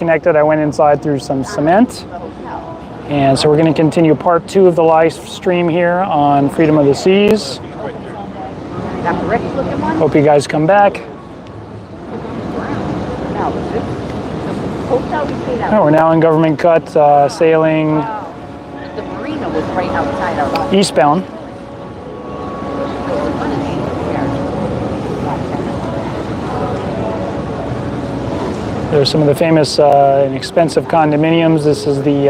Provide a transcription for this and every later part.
connected, I went inside through some cement. And so we're going to continue part 2 of the live stream here on Freedom of the Seas. Hope you guys come back. Oh, we're now in Government Cut, sailing eastbound. There's some of the famous and expensive condominiums. This is the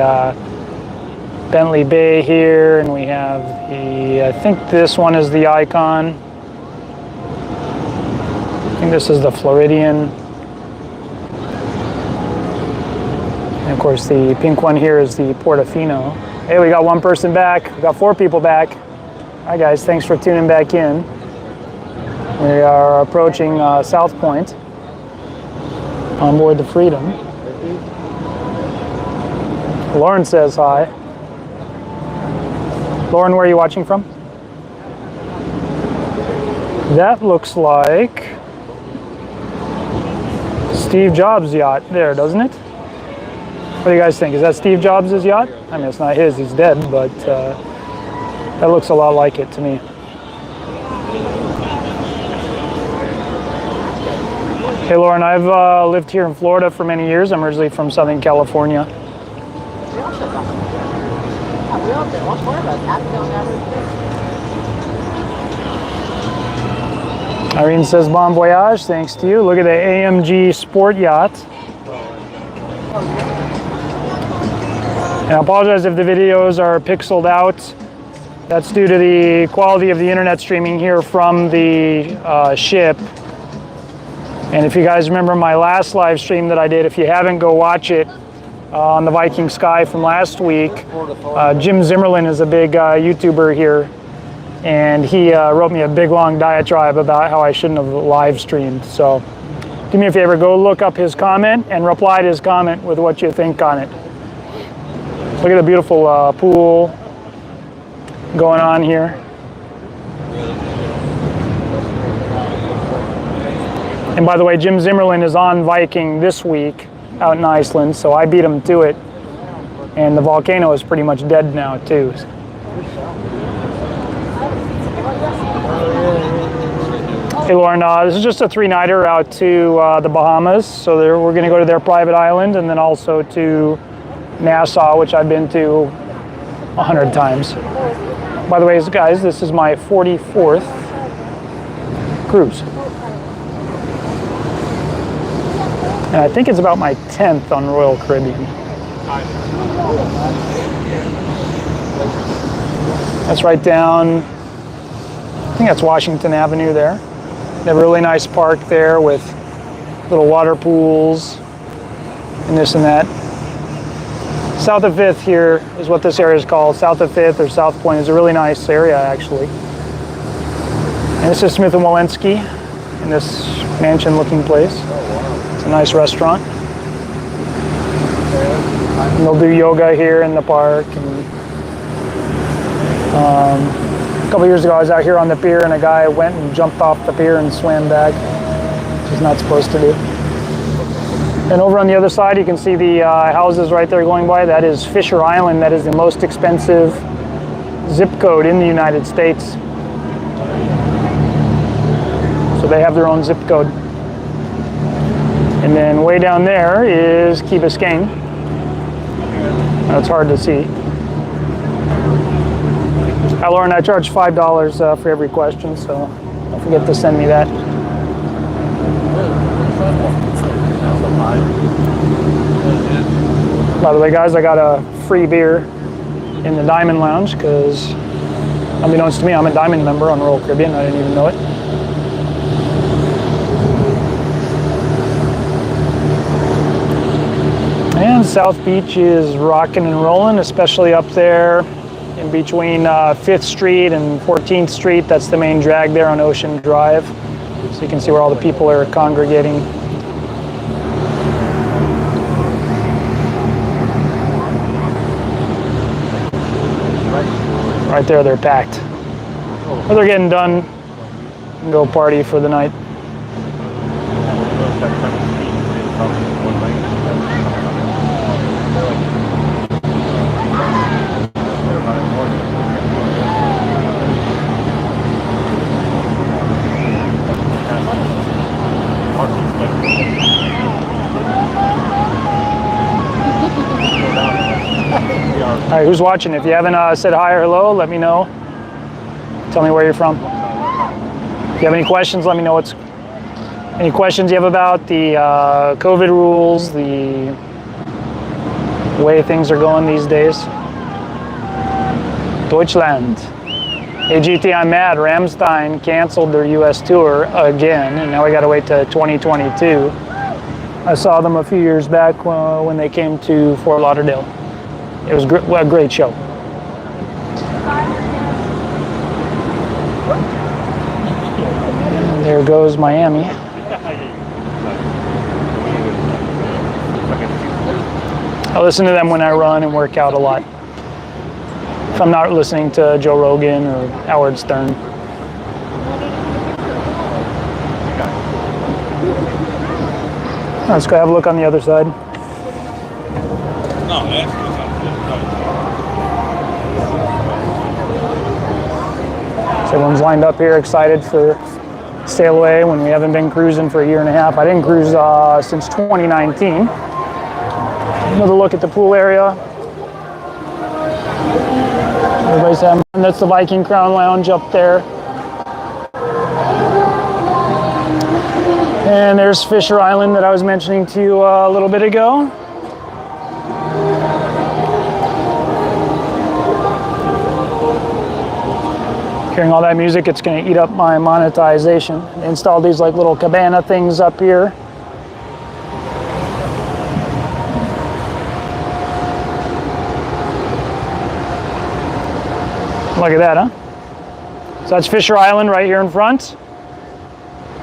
Bentley Bay here, and we have the, I think this one is the Icon. I think this is the Floridian. And of course the pink one here is the Portofino. Hey, we got one person back. We got 4 people back. Hi guys, thanks for tuning back in. We are approaching South Point on board the Freedom. Lauren says hi. Lauren, where are you watching from? That looks like Steve Jobs' yacht there, doesn't it? What do you guys think? Is that Steve Jobs' yacht? I mean, it's not his, he's dead, but that looks a lot like it to me. Hey Lauren, I've lived here in Florida for many years. I'm originally from Southern California. Irene says bon voyage, thanks to you. Look at the AMG Sport Yacht. And I apologize if the videos are pixeled out. That's due to the quality of the internet streaming here from the ship. And if you guys remember my last live stream that I did, if you haven't, go watch it on the Viking Sky from last week. Jim Zimmerlin is a big YouTuber here, and he wrote me a big long diatribe about how I shouldn't have live streamed. So do me a favor, go look up his comment and reply to his comment with what you think on it. Look at the beautiful pool going on here. And by the way, Jim Zimmerlin is on Viking this week out in Iceland, so I beat him to it. And the volcano is pretty much dead now too. Hey Lauren, this is just a 3-nighter out to the Bahamas. So we're going to go to their private island and then also to Nassau, which I've been to 100 times. By the way, guys, this is my 44th cruise. And I think it's about my 10th on Royal Caribbean. That's right down, I think that's Washington Avenue there. They have a really nice park there with little water pools and this and that. South of 5th here is what this area is called. South of 5th or South Point is a really nice area actually. And this is Smith & Wollensky in this mansion looking place. It's a nice restaurant. And they'll do yoga here in the park. And, a couple years ago I was out here on the pier and a guy went and jumped off the pier and swam back, which he's not supposed to do. And over on the other side you can see the houses right there going by. That is Fisher Island. That is the most expensive zip code in the United States. So they have their own zip code. And then way down there is Key Biscayne. That's hard to see. Hi Lauren, I charge $5 for every question, so don't forget to send me that. By the way, guys, I got a free beer in the Diamond Lounge because, unbeknownst to me, I'm a Diamond member on Royal Caribbean. I didn't even know it. And South Beach is rocking and rolling, especially up there in between 5th Street and 14th Street. That's the main drag there on Ocean Drive. So you can see where all the people are congregating. Right there, they're packed. But they're getting done and go party for the night. All right, who's watching? If you haven't said hi or hello, let me know. Tell me where you're from. If you have any questions, let me know any questions you have about the COVID rules, the way things are going these days. Deutschland. Hey GT, I'm mad. Rammstein canceled their US tour again, and now we gotta wait to 2022. I saw them a few years back when they came to Fort Lauderdale. It was a great show. And there goes Miami. I listen to them when I run and work out a lot. If I'm not listening to Joe Rogan or Howard Stern. Let's go have a look on the other side. So everyone's lined up here, excited for Sailaway when we haven't been cruising for a year and a half. I didn't cruise since 2019. Another look at the pool area. Everybody's having fun. That's the Viking Crown Lounge up there. And there's Fisher Island that I was mentioning to you a little bit ago. Hearing all that music, it's going to eat up my monetization. They installed these like little cabana things up here. Look at that, huh? So that's Fisher Island right here in front.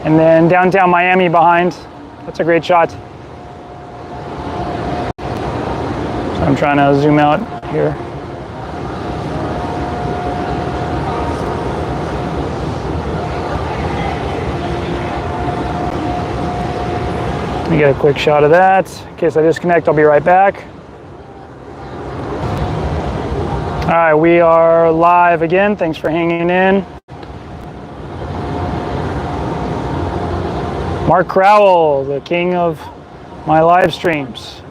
And then downtown Miami behind. That's a great shot. So I'm trying to zoom out here. Let me get a quick shot of that. In case I disconnect, I'll be right back. All right, we are live again. Thanks for hanging in. Mark Crowell, the king of my live streams.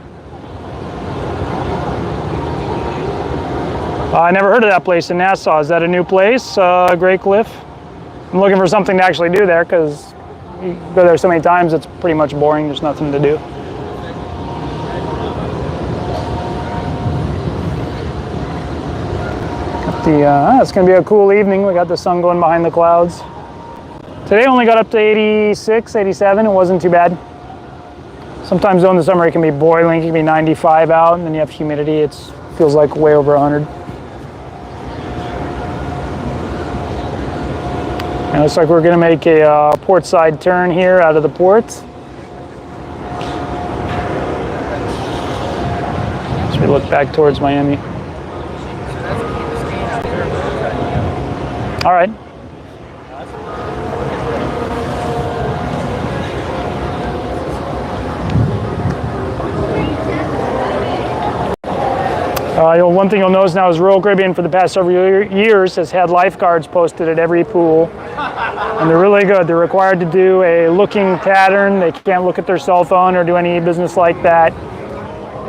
I never heard of that place in Nassau. Is that a new place, Grey Cliff? I'm looking for something to actually do there because you go there so many times, it's pretty much boring. There's nothing to do. It's going to be a cool evening. We got the sun going behind the clouds. Today only got up to 86, 87. It wasn't too bad. Sometimes though in the summer it can be boiling. It can be 95 out, and then you have humidity. It feels like way over 100. And it looks like we're going to make a port side turn here out of the port. As we look back towards Miami. All right. One thing you'll notice now is Royal Caribbean for the past several years has had lifeguards posted at every pool. And they're really good. They're required to do a looking pattern. They can't look at their cell phone or do any business like that.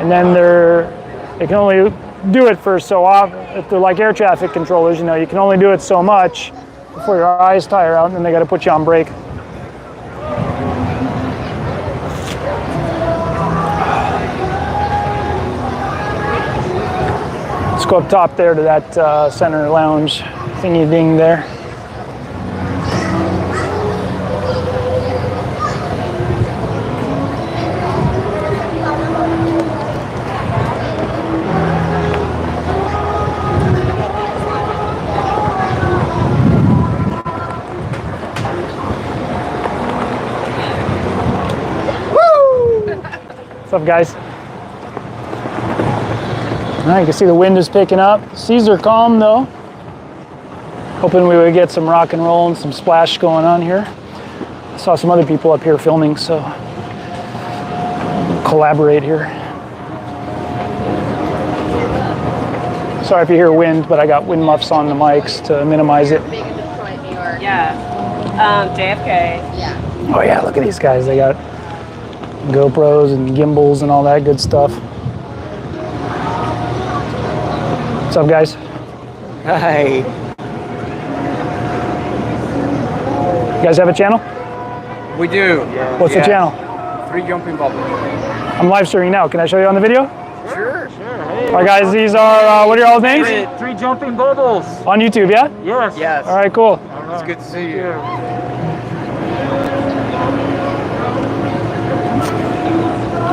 And then they can only do it for so often. If they're like air traffic controllers, you know, you can only do it so much before your eyes tire out, and then they got to put you on break. Let's go up top there to that center lounge thingy ding there. What's up, guys? All right, you can see the wind is picking up. Seas are calm though. Hoping we would get some rock and roll and some splash going on here. I saw some other people up here filming, so we'll collaborate here. Sorry if you hear wind, but I got wind muffs on the mics to minimize it. Yeah. JFK. Yeah. Oh yeah, look at these guys. They got GoPros and gimbals and all that good stuff. What's up, guys? Hi. You guys have a channel? We do. What's the channel? 3 Jumping Bubbles. I'm live streaming now. Can I show you on the video? Sure. All right, guys. These are what are y'all's names? 3 Jumping Bubbles. On YouTube, yeah? Yes. Yes. All right, cool. It's good to see you.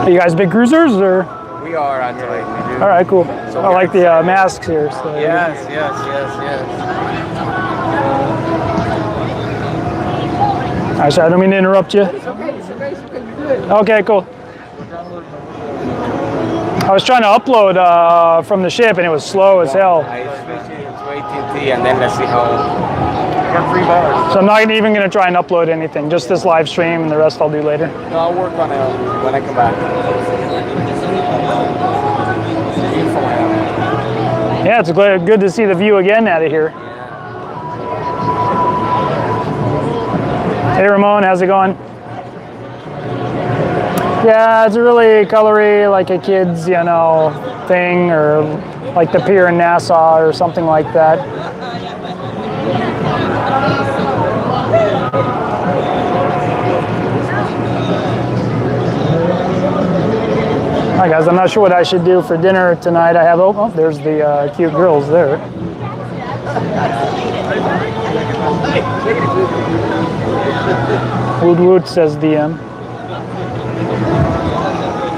Are you guys big cruisers or? We are actually. All right, cool. I like the masks here. So. Yes. All right, sorry, I don't mean to interrupt you. It's okay. Good. Okay, cool. I was trying to upload from the ship and it was slow as hell. I switched it to AT&T and then let's see how. Got $3. So I'm not even going to try and upload anything, just this live stream, and the rest I'll do later. No, I'll work on it when I come back. Beautiful island. Yeah, it's good to see the view again out of here. Hey Ramon, how's it going? Yeah, it's really colory, like a kid's, thing, or like the pier in Nassau or something like that. All right, guys, I'm not sure what I should do for dinner tonight. I have, oh, there's the cute girls there. Woot woot, says DM.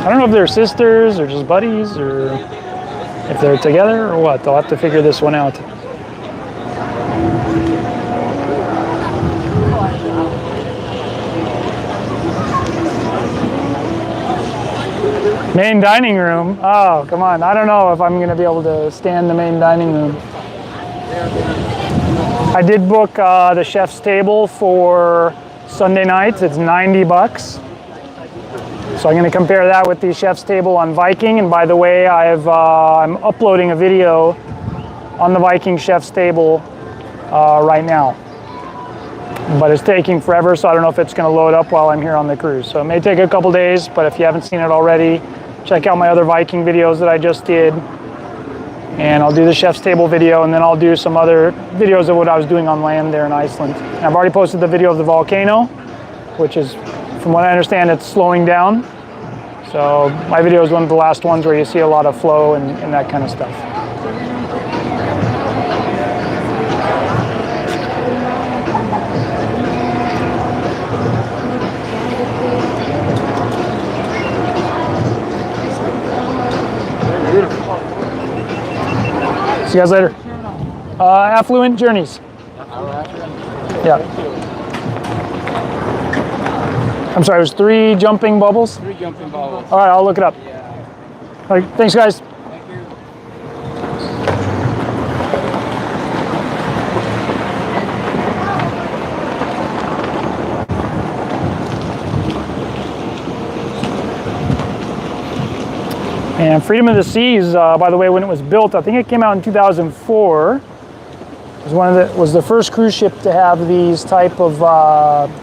I don't know if they're sisters or just buddies or if they're together or what. I'll have to figure this one out. Main dining room. Oh, come on. I don't know if I'm going to be able to stand the main dining room. I did book the chef's table for Sunday nights. It's $90. So I'm going to compare that with the chef's table on Viking. And by the way, I'm uploading a video on the Viking chef's table right now. But it's taking forever, so I don't know if it's going to load up while I'm here on the cruise. So it may take a couple days, but if you haven't seen it already, check out my other Viking videos that I just did. And I'll do the chef's table video, and then I'll do some other videos of what I was doing on land there in Iceland. And I've already posted the video of the volcano, which is, from what I understand, it's slowing down. So my video is one of the last ones where you see a lot of flow and that kind of stuff. See you guys later. Affluent Journeys. Yeah. I'm sorry, it was 3 jumping bubbles? 3 Jumping Bubbles. All right, I'll look it up. All right, thanks, guys. Thank you. And Freedom of the Seas, by the way, when it was built, I think it came out in 2004. It was the first cruise ship to have these type of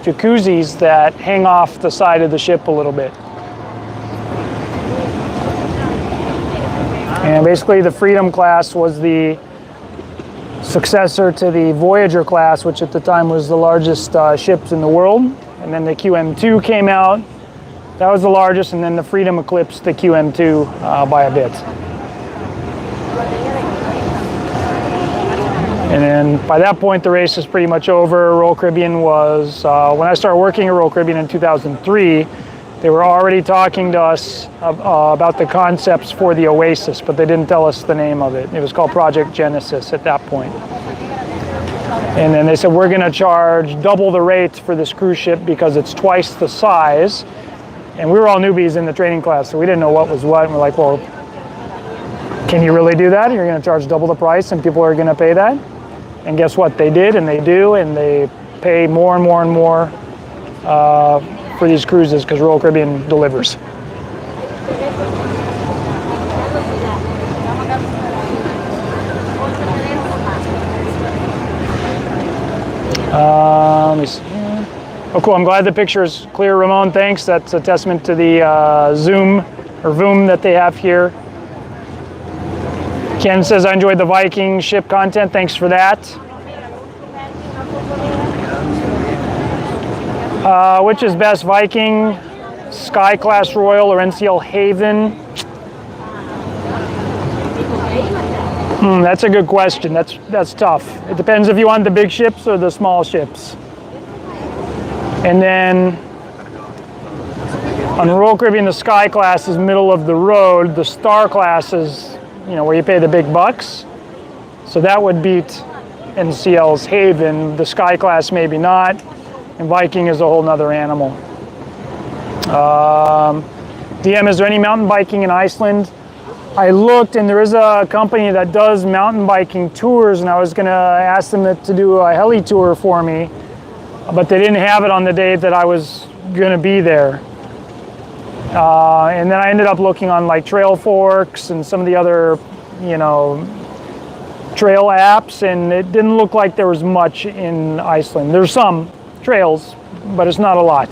jacuzzis that hang off the side of the ship a little bit. And basically the Freedom class was the successor to the Voyager class, which at the time was the largest ships in the world. And then the QM2 came out. That was the largest, and then the Freedom eclipsed the QM2 by a bit. And then by that point, the race is pretty much over. Royal Caribbean was, when I started working at Royal Caribbean in 2003, they were already talking to us about the concepts for the Oasis, but they didn't tell us the name of it. It was called Project Genesis at that point. And then they said, we're gonna charge double the rates for this cruise ship because it's twice the size. And we were all newbies in the training class, so we didn't know what was what. And we're like, well, can you really do that? You're gonna charge double the price and people are gonna pay that? And guess what? They did, and they do, and they pay more and more and more for these cruises because Royal Caribbean delivers. Let me see. Oh, cool. I'm glad the picture is clear, Ramon. Thanks. That's a testament to the zoom or VOOM that they have here. Ken says, I enjoyed the Viking ship content. Thanks for that. Which is best, Viking, Sky Class Royal, or NCL Haven? That's a good question. That's tough. It depends if you want the big ships or the small ships. And then on Royal Caribbean, the Sky Class is middle of the road. The Star Class is, you know, where you pay the big bucks. So that would beat NCL's Haven. The Sky Class maybe not. And Viking is a whole nother animal. DM, is there any mountain biking in Iceland? I looked, and there is a company that does mountain biking tours, and I was going to ask them to do a heli tour for me, but they didn't have it on the day that I was going to be there. And then I ended up looking on like Trail Forks and some of the other, you know, trail apps, and it didn't look like there was much in Iceland. There's some trails, but it's not a lot.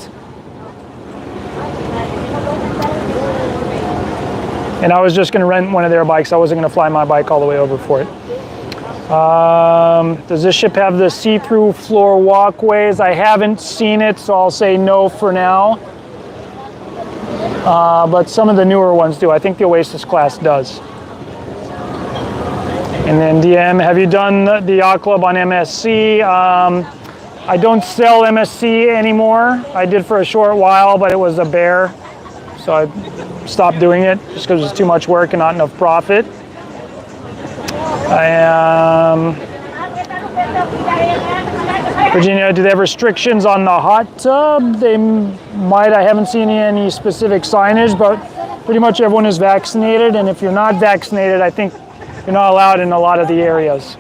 And I was just going to rent one of their bikes. I wasn't going to fly my bike all the way over for it. Does this ship have the see-through floor walkways? I haven't seen it, so I'll say no for now. But some of the newer ones do. I think the Oasis class does. And then DM, have you done the yacht club on MSC? I don't sell MSC anymore. I did for a short while, but it was a bear. So I stopped doing it just because it was too much work and not enough profit. Virginia, do they have restrictions on the hot tub? They might. I haven't seen any specific signage, but pretty much everyone is vaccinated. And if you're not vaccinated, I think you're not allowed in a lot of the areas.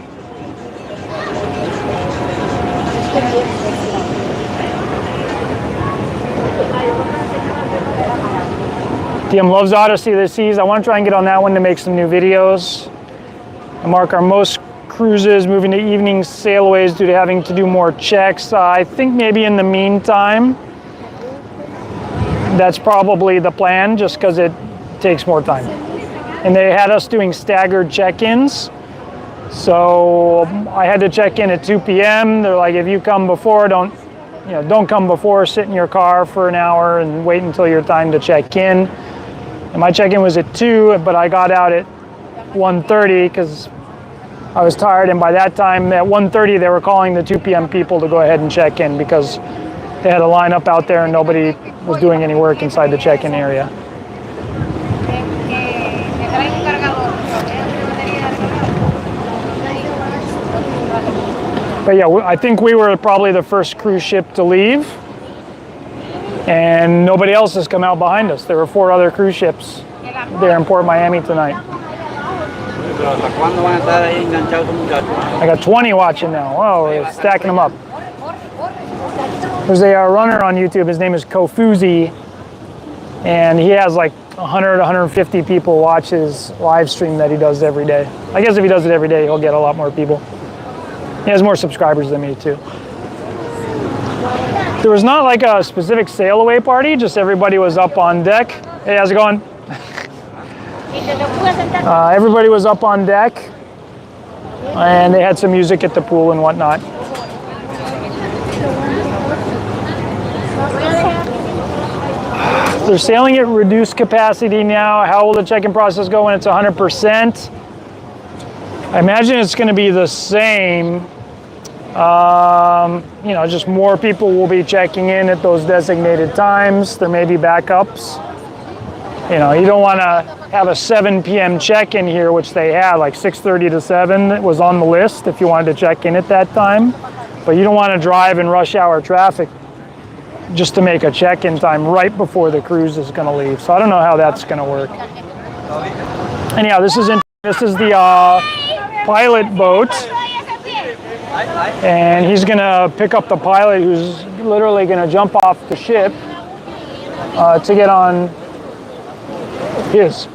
DM loves Odyssey of the Seas. I want to try and get on that one to make some new videos. And Mark, are most cruises moving to evening sailaways due to having to do more checks? I think maybe in the meantime, that's probably the plan, just because it takes more time. And they had us doing staggered check-ins. So I had to check in at 2 p.m. They're like, if you come before, don't come before, sit in your car for an hour and wait until your time to check in. And my check-in was at 2, but I got out at 1:30 because I was tired. And by that time, at 1:30, they were calling the 2 p.m. people to go ahead and check in because they had a line up out there and nobody was doing any work inside the check-in area. But yeah, I think we were probably the first cruise ship to leave, and nobody else has come out behind us. There were 4 other cruise ships there in Port Miami tonight. I got 20 watching now. Whoa, we're stacking them up. There's a runner on YouTube. His name is Kofuzi, and he has like 100, 150 people watch his live stream that he does every day. I guess if he does it every day, he'll get a lot more people. He has more subscribers than me too. There was not like a specific sail-away party, just everybody was up on deck. Hey, how's it going? Everybody was up on deck, and they had some music at the pool and whatnot. They're sailing at reduced capacity now. How will the check-in process go when it's 100%? I imagine it's going to be the same. Just more people will be checking in at those designated times. There may be backups. You don't want to have a 7 p.m. check-in here, which they had, like 6:30 to 7. It was on the list if you wanted to check in at that time. But you don't want to drive in rush hour traffic just to make a check-in time right before the cruise is going to leave. So I don't know how that's going to work. Anyhow, this is the pilot boat. And he's going to pick up the pilot who's literally going to jump off the ship to get on his.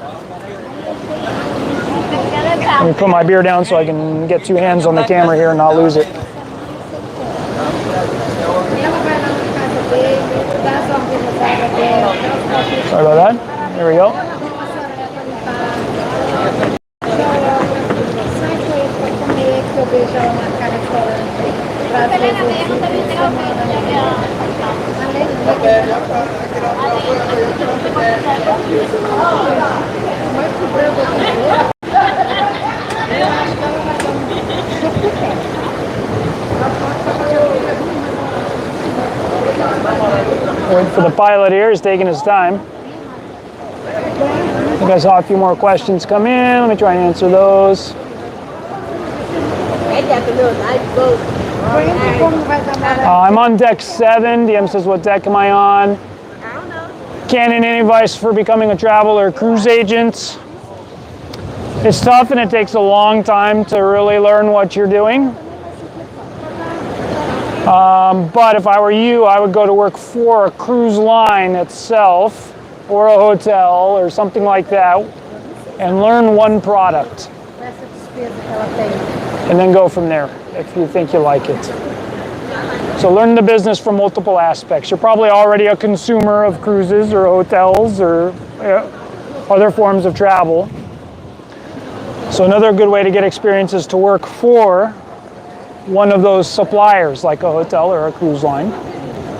Let me put my beer down so I can get 2 hands on the camera here and not lose it. Sorry about that. There we go. que eu vejo ela marcar restaurante. Pra vezes Wait for the pilot here. He's taking his time. I think I saw a few more questions come in. Let me try and answer those. I'm on deck 7. DM says, what deck am I on? Canon, any advice for becoming a travel or cruise agent? It's tough and it takes a long time to really learn what you're doing. But if I were you, I would go to work for a cruise line itself or a hotel or something like that and learn one product. And then go from there if you think you like it. So learn the business from multiple aspects. You're probably already a consumer of cruises or hotels or other forms of travel. So another good way to get experience is to work for one of those suppliers like a hotel or a cruise line.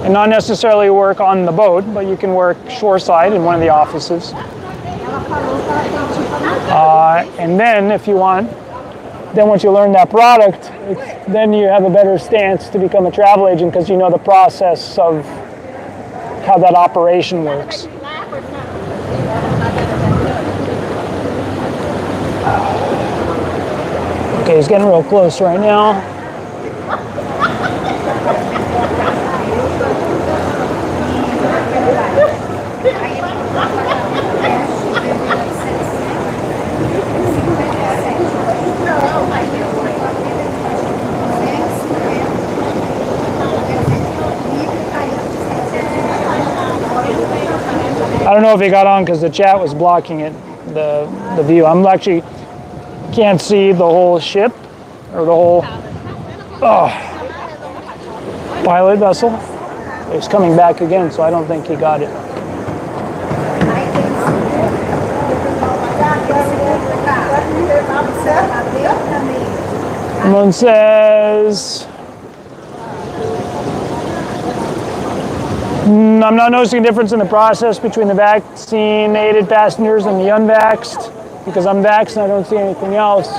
And not necessarily work on the boat, but you can work shoreside in one of the offices. And then if you want, then once you learn that product, then you have a better stance to become a travel agent because you know the process of how that operation works. Okay, he's getting real close right now. I don't know if he got on because the chat was blocking it, the view. I'm actually can't see the whole ship or the whole pilot vessel. He's coming back again, so I don't think he got it. Someone says, I'm not noticing a difference in the process between the vaccinated passengers and the unvaxxed because I'm vaxxed and I don't see anything else.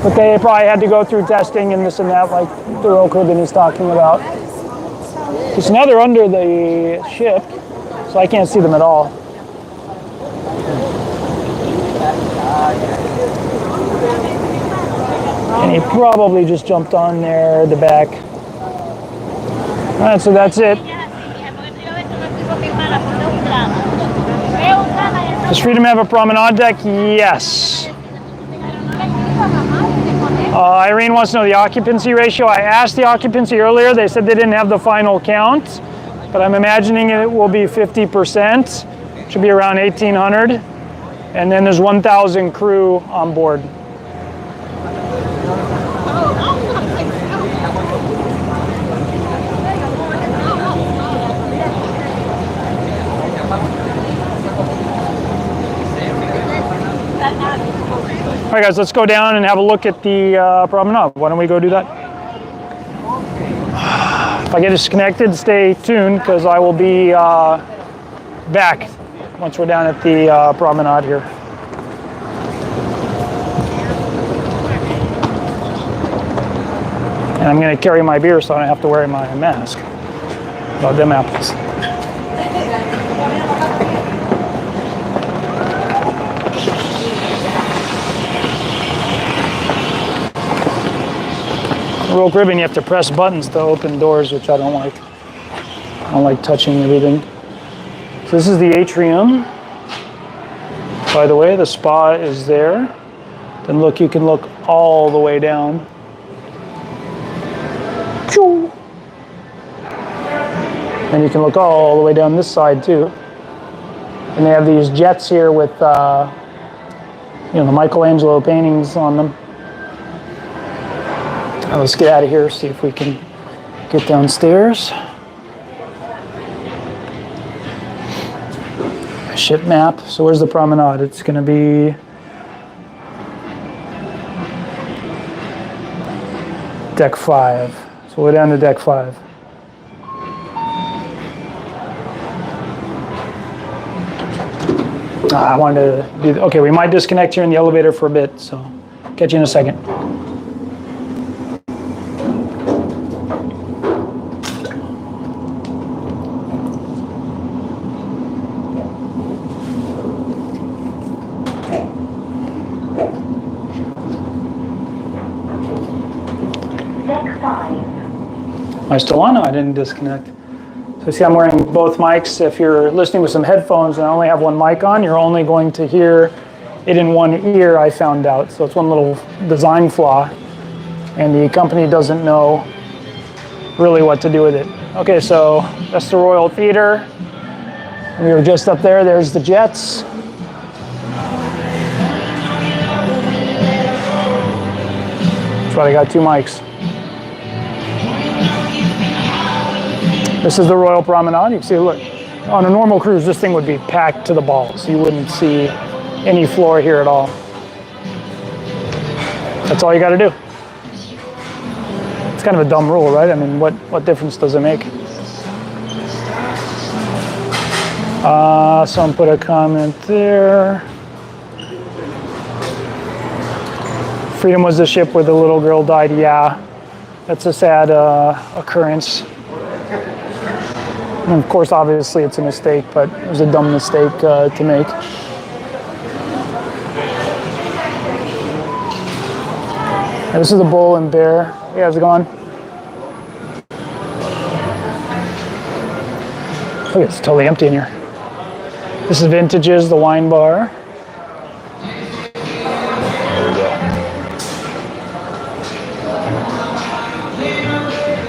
But they probably had to go through testing and this and that like the Royal Caribbean is talking about. So now they're under the ship, so I can't see them at all. And he probably just jumped on there, the back. All right, so that's it. Does Freedom have a promenade deck? Yes. Irene wants to know the occupancy ratio. I asked the occupancy earlier. They said they didn't have the final count, but I'm imagining it will be 50%. Should be around 1,800. And then there's 1,000 crew on board. All right, guys, let's go down and have a look at the promenade. Why don't we go do that? If I get disconnected, stay tuned because I will be back once we're down at the promenade here. And I'm going to carry my beer so I don't have to wear my mask. About them apples. Royal Caribbean, you have to press buttons to open doors, which I don't like. I don't like touching everything. So this is the atrium. By the way, the spa is there. Then look, you can look all the way down. And you can look all the way down this side too. And they have these jets here with, the Michelangelo paintings on them. Now let's get out of here, see if we can get downstairs. Ship map. So where's the promenade? It's going to be Deck 5. So we're down to deck 5. I wanted to do, okay, we might disconnect here in the elevator for a bit, so catch you in a second. Am I still on? No, I didn't disconnect. So see, I'm wearing both mics. If you're listening with some headphones and I only have one mic on, you're only going to hear it in one ear, I found out. So it's one little design flaw, and the company doesn't know really what to do with it. Okay, so that's the Royal Theater. We were just up there. There's the Jets. That's why I got two mics. This is the Royal Promenade. You can see, look, on a normal cruise, this thing would be packed to the balls. You wouldn't see any floor here at all. That's all you got to do. It's kind of a dumb rule, right? I mean, what difference does it make? Someone put a comment there. Freedom was the ship where the little girl died. Yeah, that's a sad occurrence. And of course, obviously, it's a mistake, but it was a dumb mistake to make. And this is the Bull and Bear. Hey, how's it going? Look, it's totally empty in here. This is Vintages, the wine bar.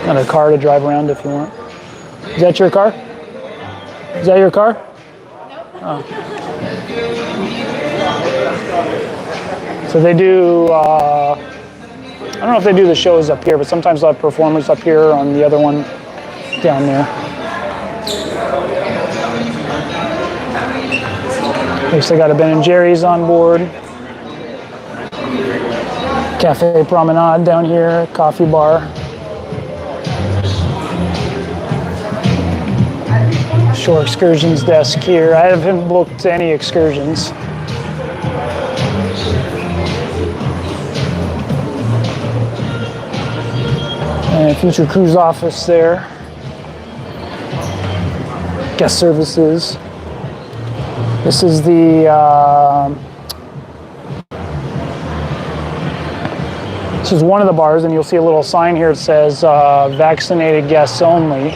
Got a car to drive around if you want. Is that your car? Is that your car? No. Oh. So they do, I don't know if they do the shows up here, but sometimes they'll have performers up here on the other one down there. At least they got a Ben & Jerry's on board. Cafe Promenade down here, coffee bar. Shore excursions desk here. I haven't booked any excursions. And future cruise office there. Guest services. This is the this is one of the bars, and you'll see a little sign here that says vaccinated guests only.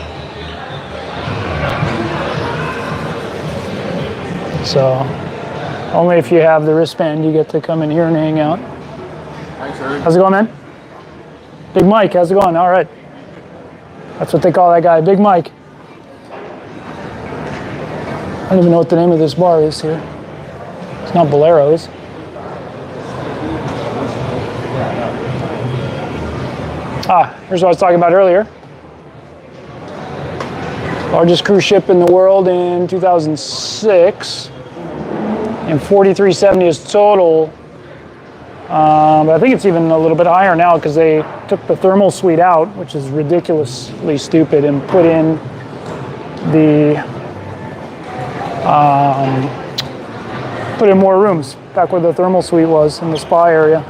So, only if you have the wristband you get to come in here and hang out. Thanks, sir. How's it going, man? Big Mike, how's it going? All right. That's what they call that guy, Big Mike. I don't even know what the name of this bar is here. It's not Bolero's. Here's what I was talking about earlier. Largest cruise ship in the world in 2006. And 4,370 is total. But I think it's even a little bit higher now because they took the thermal suite out, which is ridiculously stupid, and put in the put in more rooms back where the thermal suite was in the spa area.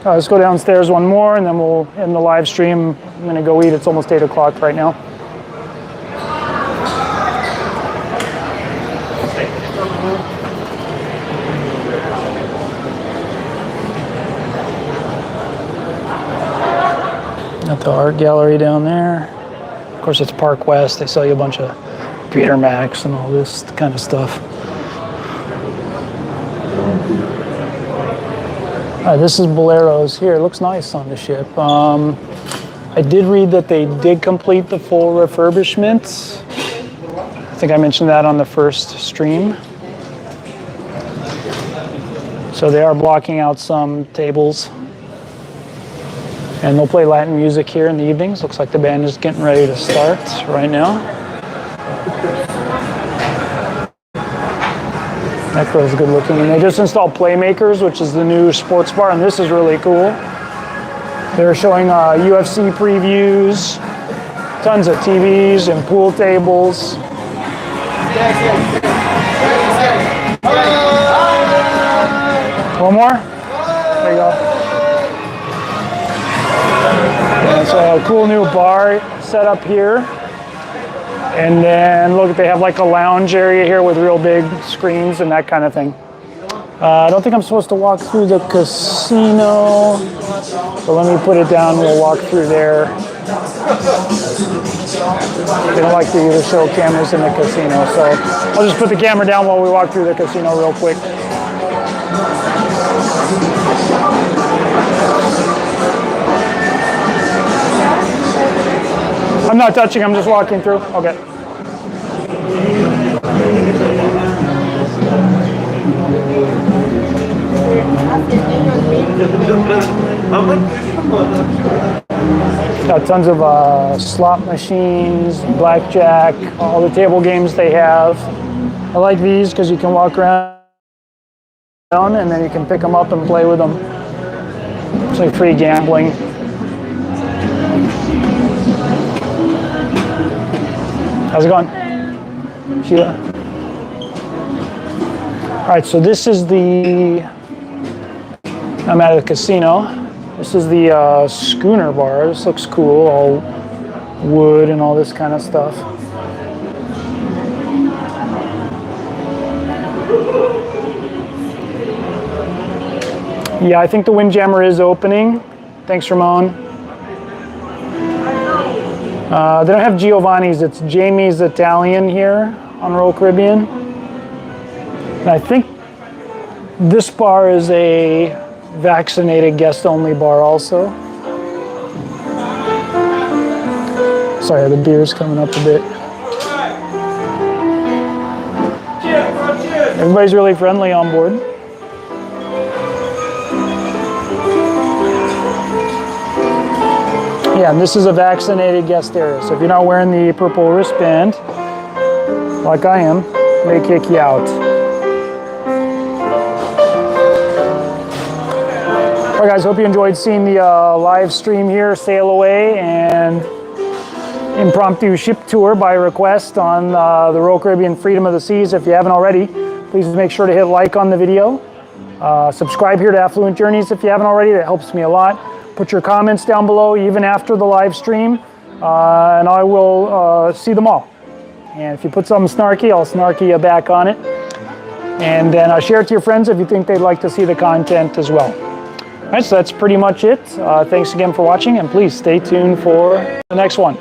Let's go downstairs one more, and then we'll end the live stream. I'm gonna go eat. It's almost 8 o'clock right now. Got the art gallery down there. Of course, it's Park West. They sell you a bunch of Peter Max and all this kind of stuff. This is Bolero's here. It looks nice on the ship. I did read that they did complete the full refurbishment. I think I mentioned that on the first stream. So they are blocking out some tables. And they'll play Latin music here in the evenings. Looks like the band is getting ready to start right now. That girl's good looking. And they just installed Playmakers, which is the new sports bar, and this is really cool. They're showing UFC previews, tons of TVs and pool tables. One more? There you go. It's a cool new bar set up here. And then look, they have like a lounge area here with real big screens and that kind of thing. I don't think I'm supposed to walk through the casino, so let me put it down, we'll walk through there. They don't like to either show cameras in the casino, so I'll just put the camera down while we walk through the casino real quick. I'm not touching, I'm just walking through. Okay. Got tons of slot machines, blackjack, all the table games they have. I like these because you can walk around and then you can pick them up and play with them. It's like free gambling. How's it going? Sheila? All right, so this is I'm at a casino. This is the schooner bar. This looks cool, all wood and all this kind of stuff. Yeah, I think the Windjammer is opening. Thanks, Ramon. They don't have Giovanni's, it's Jamie's Italian here on Royal Caribbean. And I think this bar is a vaccinated guest-only bar also. Sorry, the beer's coming up a bit. Everybody's really friendly on board. Yeah, and this is a vaccinated guest area, so if you're not wearing the purple wristband, like I am, they kick you out. All right, guys, hope you enjoyed seeing the live stream here, Sailaway, and impromptu ship tour by request on the Royal Caribbean Freedom of the Seas. If you haven't already, please make sure to hit like on the video. Subscribe here to Affluent Journeys if you haven't already, that helps me a lot. Put your comments down below even after the live stream, and I will see them all. And if you put something snarky, I'll snarky you back on it. And then share it to your friends if you think they'd like to see the content as well. All right, so that's pretty much it. Thanks again for watching, and please stay tuned for the next one.